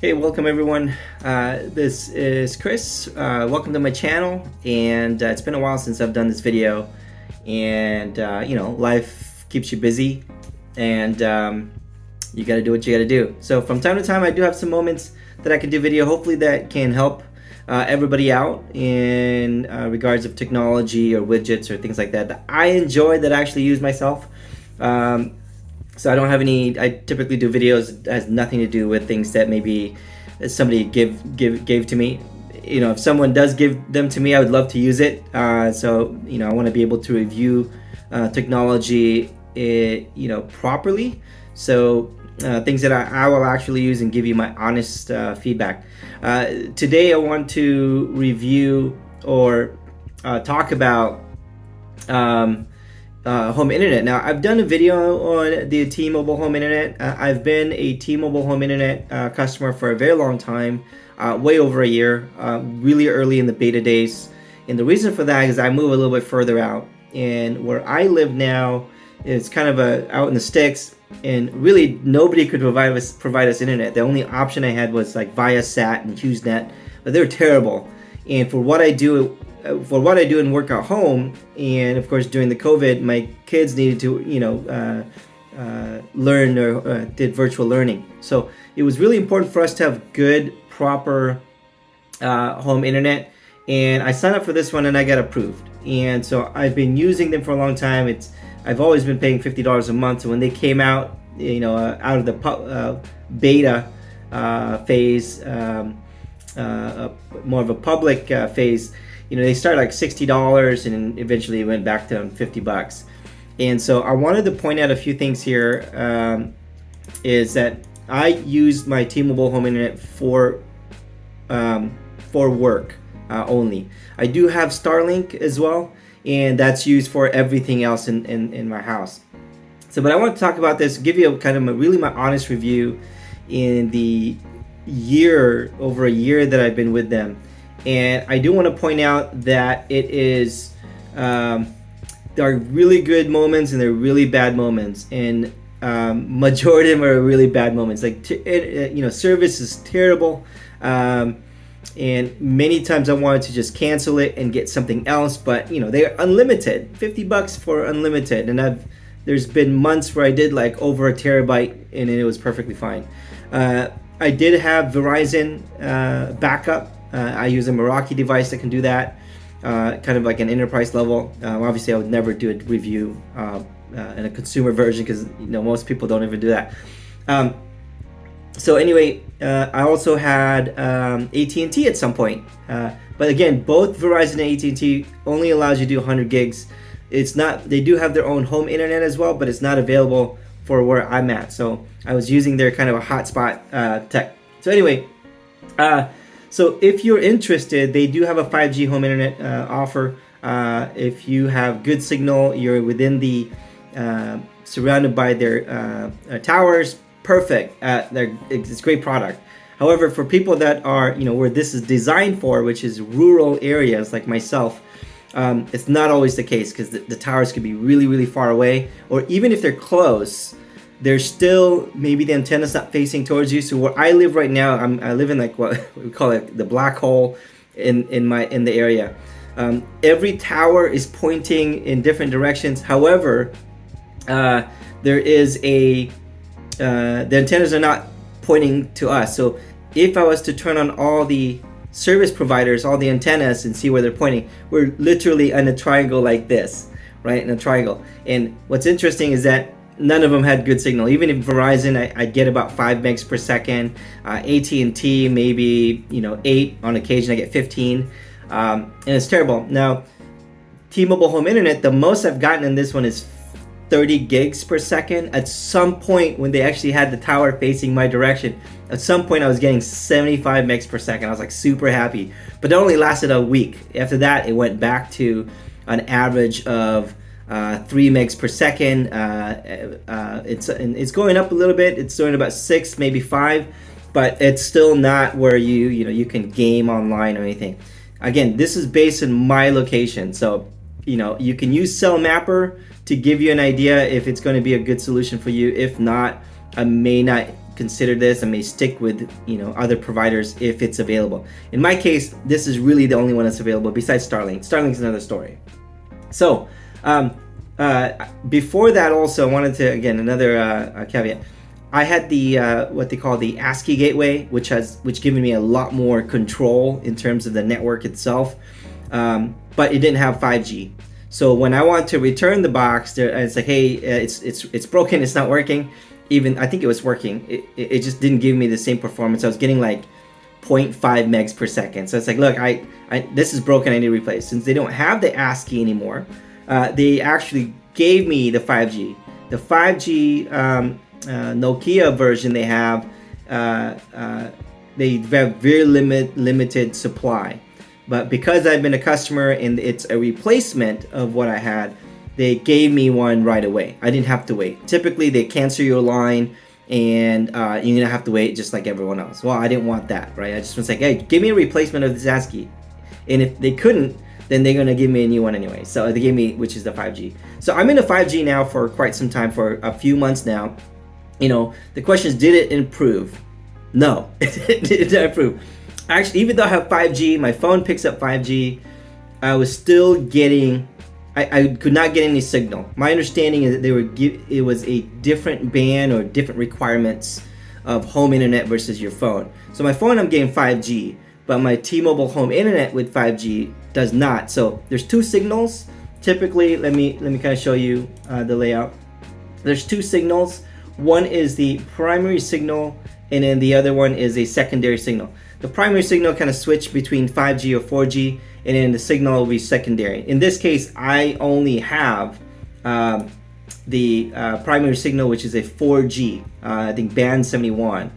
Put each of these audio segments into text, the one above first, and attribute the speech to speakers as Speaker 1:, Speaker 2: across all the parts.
Speaker 1: Hey, welcome everyone. This is Chris. Welcome to my channel. And it's been a while since I've done this video. And life keeps you busy, and you got to do what you got to do. So from time to time, I do have some moments that I can do video. Hopefully, that can help everybody out in regards of technology or widgets or things like that I enjoy, that I actually use myself. So I don't have any. I typically do videos that has nothing to do with things that maybe somebody gave to me. If someone does give them to me, I would love to use it. So I want to be able to review technology, properly. So things that I will actually use and give you my honest feedback. Today I want to review or talk about home internet. Now, I've done a video on the T-Mobile home internet. I've been a T-Mobile home internet customer for a very long time, way over a year, really early in the beta days. And the reason for that is I move a little bit further out. And where I live now is kind of out in the sticks, and really nobody could provide us internet. The only option I had was like Viasat and HughesNet, but they're terrible. And for what I do and work at home, and of course during the COVID, my kids needed to learn or did virtual learning. So it was really important for us to have good, proper home internet. And I signed up for this one and I got approved. And so I've been using them for a long time. I've always been paying $50 a month. So when they came out, out of the beta phase, more of a public phase, they started like $60 and eventually it went back to $50. And so I wanted to point out a few things here. Is that I use my T-Mobile home internet for work only. I do have Starlink as well, and that's used for everything else in my house. So, but I want to talk about this, give you my honest review in the over a year that I've been with them. And I do want to point out that it is, there are really good moments and there are really bad moments, and majority of them are really bad moments. Like service is terrible, and many times I wanted to just cancel it and get something else. But they're unlimited, $50 for unlimited, and there's been months where I did like over a terabyte and it was perfectly fine. I did have Verizon backup. I use a Meraki device that can do that, kind of like an enterprise level. Obviously, I would never do a review in a consumer version because most people don't even do that. So anyway, I also had AT&T at some point, but again, both Verizon and AT&T only allows you to do 100 gigs. It's not. They do have their own home internet as well, but it's not available for where I'm at. So I was using their kind of a hotspot tech. So anyway. So if you're interested, they do have a 5G home internet offer. If you have good signal, you're within the surrounded by their towers, perfect. It's a great product. However, for people that are where this is designed for, which is rural areas like myself, it's not always the case, because the towers could be really, really far away, or even if they're close, there's still maybe the antenna's not facing towards you. So where I live right now, I live in like what we call it the black hole in the area. Every tower is pointing in different directions. However, there is the antennas are not pointing to us. So if I was to turn on all the service providers, all the antennas, and see where they're pointing, we're literally in a triangle like this, right? In a triangle. And what's interesting is that none of them had good signal. Even in Verizon, I get about 5 megs per second. AT&T, maybe 8. On occasion, I get 15. And it's terrible. Now, T-Mobile home internet, the most I've gotten in this one is 30 gigs per second. At some point, when they actually had the tower facing my direction, at some point I was getting 75 megs per second. I was like super happy. But it only lasted a week. After that, it went back to an average of 3 megs per second. It's going up a little bit. It's doing about 6, maybe 5, but it's still not where you can game online or anything. Again, this is based in my location, so you can use Cell Mapper to give you an idea if it's going to be a good solution for you. If not, I may not consider this. I may stick with other providers if it's available. In my case, this is really the only one that's available besides Starlink. Starlink's another story. So before that, also I wanted to, again, another caveat. I had the what they call the ASCII gateway, which given me a lot more control in terms of the network itself, but it didn't have 5G. So when I want to return the box, it's like, hey, it's broken, it's not working. Even I think it was working. It just didn't give me the same performance. I was getting like 0.5 megs per second. So it's like, look, I this is broken. I need to replace. Since they don't have the ASCII anymore, they actually gave me the 5G. The 5G Nokia version they have very limited supply. But because I've been a customer and it's a replacement of what I had, they gave me one right away. I didn't have to wait. Typically, they cancel your line and you're gonna have to wait just like everyone else. Well, I didn't want that, right? I just was like, hey, give me a replacement of this ASCII. And if they couldn't, then they're gonna give me a new one anyway. So they gave me, which is the 5G. So I'm in a 5G now for quite some time, for a few months now. The question is, did it improve? No, it didn't improve. Actually, even though I have 5G, my phone picks up 5G, I was still getting, I could not get any signal. My understanding is that it was a different band or different requirements of home internet versus your phone. So my phone, I'm getting 5G, but my T-Mobile home internet with 5G does not. So there's two signals. Typically, let me kind of show you the layout. There's two signals. One is the primary signal, and then the other one is a secondary signal. The primary signal kind of switch between 5G or 4G, and then the signal will be secondary. In this case, I only have the primary signal, which is a 4G, I think band 71.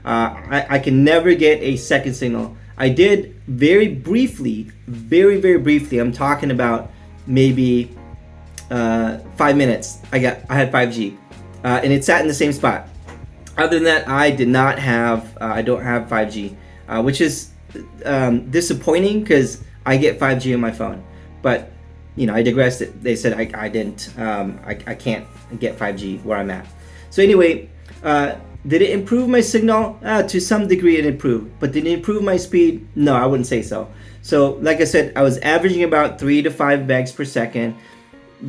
Speaker 1: I can never get a second signal. I did very briefly, very briefly, I'm talking about maybe 5 minutes, I had 5G, and it sat in the same spot. Other than that, I don't have 5G, which is disappointing because I get 5G on my phone. But I digressed. They said I didn't. I can't get 5G where I'm at. So anyway, did it improve my signal? To some degree, it improved. But did it improve my speed? No, I wouldn't say so. So like I said, I was averaging about 3 to 5 megs per second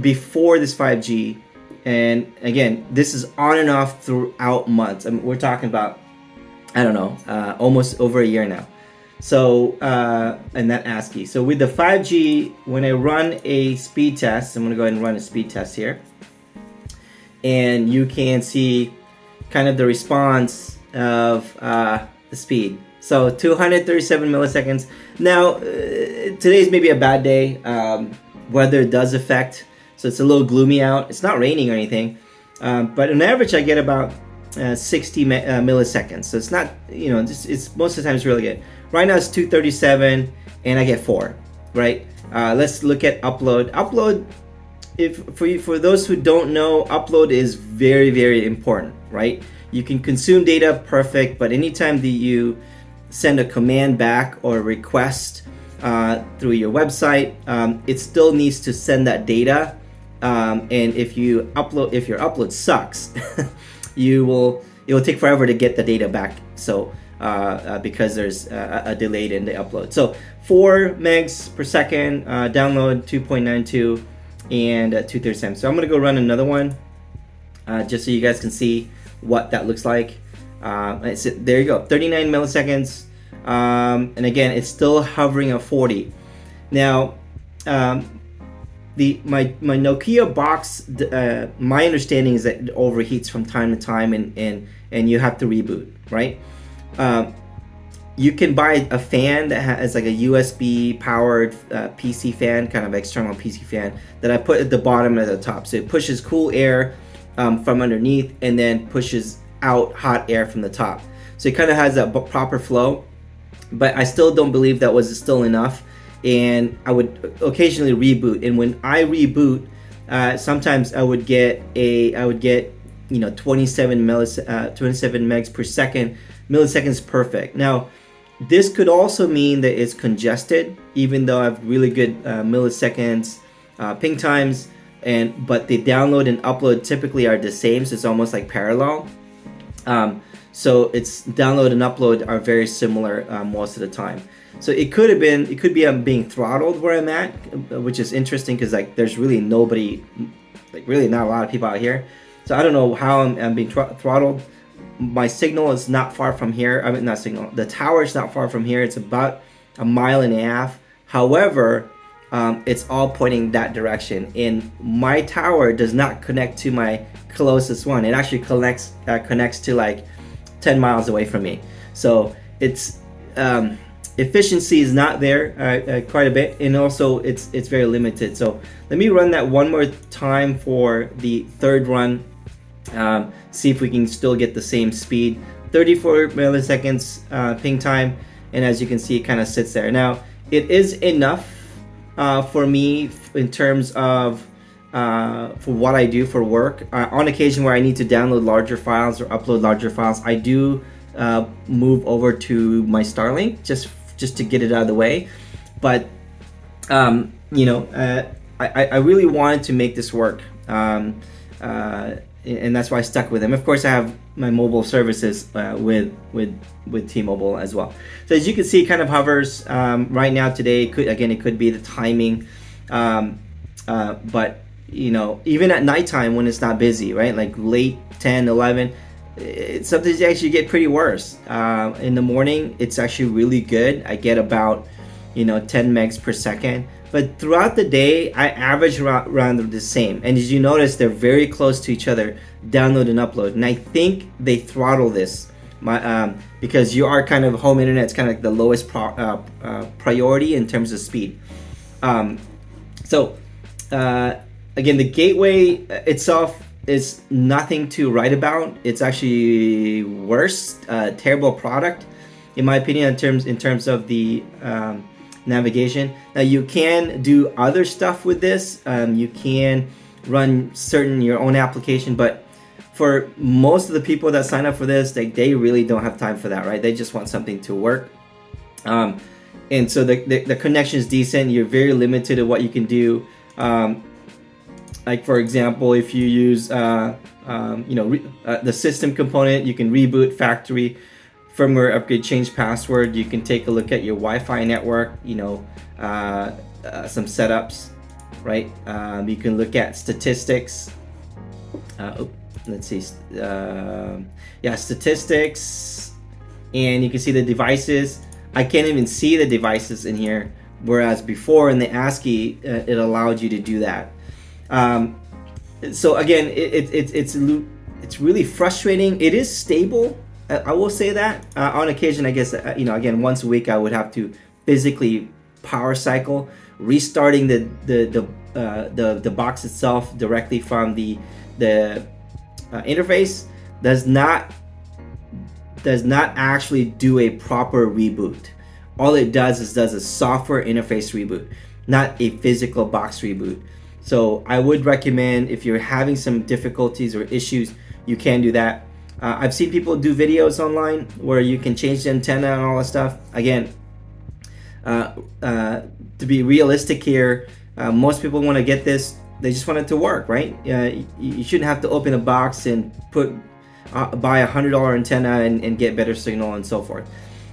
Speaker 1: before this 5G. And again, this is on and off throughout months. I mean, we're talking about, I don't know, almost over a year now. So, and that ASCII. So with the 5G, when I run a speed test, I'm gonna go ahead and run a speed test here. And you can see kind of the response of the speed. So 237 milliseconds. Now, today's maybe a bad day. Weather does affect, so it's a little gloomy out. It's not raining or anything. But on average, I get about 60 milliseconds. So it's not, it's most of the time it's really good. Right now it's 237 and I get 4, right? Let's look at upload. Upload, for those who don't know, upload is very important, right? You can consume data, perfect, but anytime that you send a command back or a request through your website, it still needs to send that data. And if your upload sucks, it will take forever to get the data back. So because there's a delay in the upload. So 4 megs per second, download 2.92 and 237. So I'm gonna go run another one just so you guys can see what that looks like. There you go, 39 milliseconds. And again, it's still hovering at 40. Now, my Nokia box, my understanding is that it overheats from time to time, and you have to reboot, right? You can buy a fan that has like a USB powered PC fan, kind of external PC fan, that I put at the bottom and at the top. So it pushes cool air from underneath and then pushes out hot air from the top. So it kind of has that proper flow, but I still don't believe that was still enough. And I would occasionally reboot, and when I reboot, sometimes I would get 27 megs per second. Milliseconds perfect. Now, this could also mean that it's congested, even though I have really good milliseconds ping times, but the download and upload typically are the same, so it's almost like parallel. so its download and upload are very similar most of the time. So it could be I'm being throttled where I'm at, which is interesting because like there's really nobody, like really not a lot of people out here. So I don't know how I'm being throttled. My signal is not far from here. I mean, not signal. The tower is not far from here. It's about a mile and a half. However, it's all pointing that direction. And my tower does not connect to my closest one. It actually connects to like 10 miles away from me. So it's efficiency is not there quite a bit, and also it's very limited. So let me run that one more time for the third run. See if we can still get the same speed. 34 milliseconds ping time, and as you can see, it kind of sits there. Now it is enough for me in terms of for what I do for work. On occasion where I need to download larger files or upload larger files, I do move over to my Starlink just to get it out of the way. But you know, I really wanted to make this work. And that's why I stuck with them. Of course, I have my mobile services with T-Mobile as well. So as you can see, it kind of hovers right now. Today, it could be the timing, but you know, even at nighttime when it's not busy, right? Like late 10, 11, sometimes you actually get pretty worse. In the morning, it's actually really good. I get about 10 megs per second. But throughout the day, I average around the same. And as you notice, they're very close to each other, download and upload. And I think they throttle this because you are kind of home internet. It's kind of like the lowest priority in terms of speed. So again, the gateway itself is nothing to write about. It's actually worse, terrible product, in my opinion, in terms of the navigation. Now you can do other stuff with this. You can run your own application, but for most of the people that sign up for this, they really don't have time for that, right? They just want something to work. And so the connection is decent. You're very limited to what you can do. Like for example, if you use the system component, you can reboot factory, firmware upgrade, change password. You can take a look at your Wi-Fi network, some setups, right? You can look at statistics. Let's see. Statistics, and you can see the devices. I can't even see the devices in here, whereas before in the ASCII, it allowed you to do that. So again, it's really frustrating. It is stable. I will say that on occasion, I guess again once a week I would have to physically power cycle, restarting the box itself directly from the interface does not actually do a proper reboot. All it does is a software interface reboot, not a physical box reboot. So I would recommend, if you're having some difficulties or issues, you can do that. I've seen people do videos online where you can change the antenna and all that stuff. Again, to be realistic here, most people want to get this, they just want it to work, right? You shouldn't have to open a box and buy a $100 antenna and get better signal and so forth.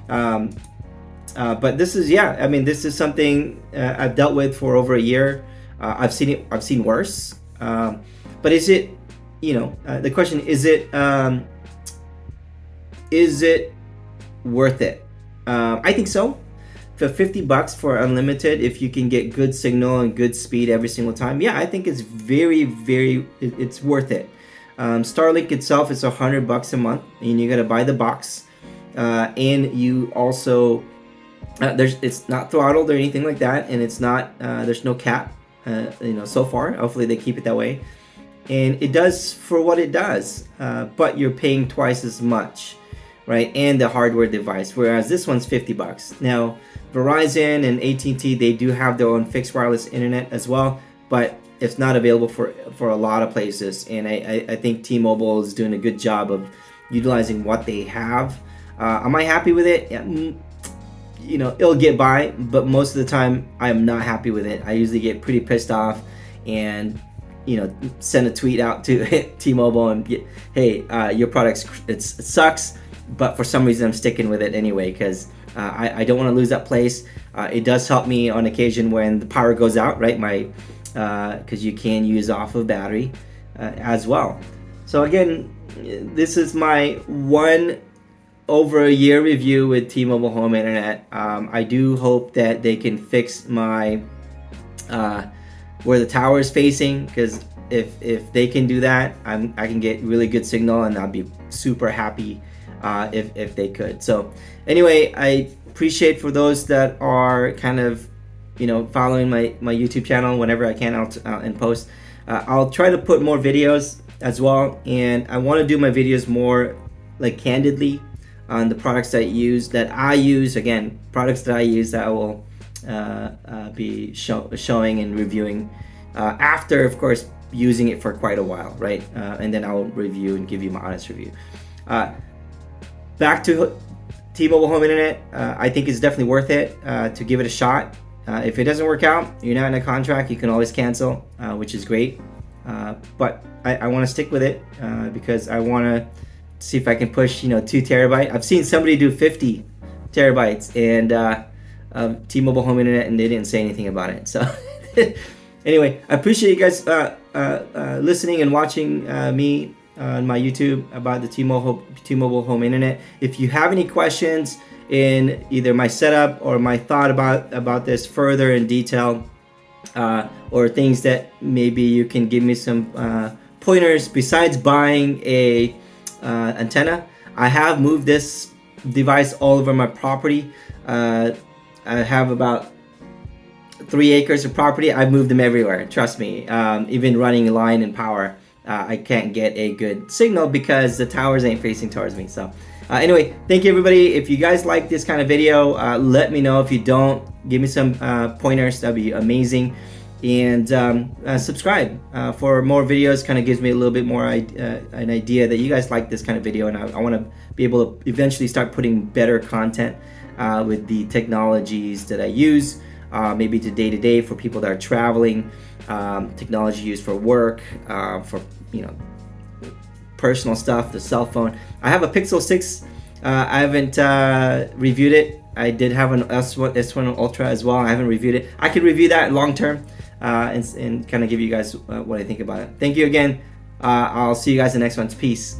Speaker 1: But this is, this is something I've dealt with for over a year. I've seen worse. But is it, the question, is it worth it? I think so. For $50 for unlimited, if you can get good signal and good speed every single time, I think it's it's worth it. Starlink itself is $100 a month, and you got to buy the box, and you also it's not throttled or anything like that, and it's not there's no cap, so far. Hopefully they keep it that way, and it does for what it does, but you're paying twice as much, right? And the hardware device, whereas this one's $50. Now Verizon and AT&T, they do have their own fixed wireless internet as well, but it's not available for a lot of places. And I think T-Mobile is doing a good job of utilizing what they have. Am I happy with it? It'll get by, but most of the time I'm not happy with it. I usually get pretty pissed off and send a tweet out to T-Mobile and get, hey, your product it sucks. but for some reason I'm sticking with it anyway because I don't want to lose that place. It does help me on occasion when the power goes out, right? Because you can use off of battery as well. So again, this is my one over a year review with T-Mobile Home Internet. I do hope that they can fix my where the tower is facing, because if they can do that, I can get really good signal, and I'll be super happy if they could. So anyway, I appreciate for those that are kind of following my YouTube channel. Whenever I can, and post. I'll try to put more videos as well, and I want to do my videos more like candidly on the products that I use. Again, products that I use that I will be showing and reviewing after, of course, using it for quite a while, right? And then I'll review and give you my honest review. Back to T-Mobile Home Internet, I think it's definitely worth it to give it a shot. If it doesn't work out, you're not in a contract, you can always cancel, which is great. But I want to stick with it because I want to see if I can push 2 terabyte. I've seen somebody do 50 terabytes and T-Mobile Home Internet, and they didn't say anything about it. So anyway, I appreciate you guys listening and watching me on my YouTube about the T-Mobile Home Internet. If you have any questions in either my setup or my thought about this further in detail, or things that maybe you can give me some pointers besides buying a antenna. I have moved this device all over my property. I have about 3 acres of property. I've moved them everywhere, trust me. Even running line and power, I can't get a good signal because the towers ain't facing towards me. So anyway, thank you everybody. If you guys like this kind of video, let me know. If you don't, give me some pointers, that'd be amazing. And subscribe for more videos. Kind of gives me a little bit more an idea that you guys like this kind of video, and I want to be able to eventually start putting better content with the technologies that I use, maybe to day for people that are traveling, technology used for work, for personal stuff, the cell phone. I have a Pixel 6. I haven't reviewed it. I did have an S1 Ultra as well. I haven't reviewed it. I could review that long term and kind of give you guys what I think about it. Thank you again. I'll see you guys in the next one. Peace.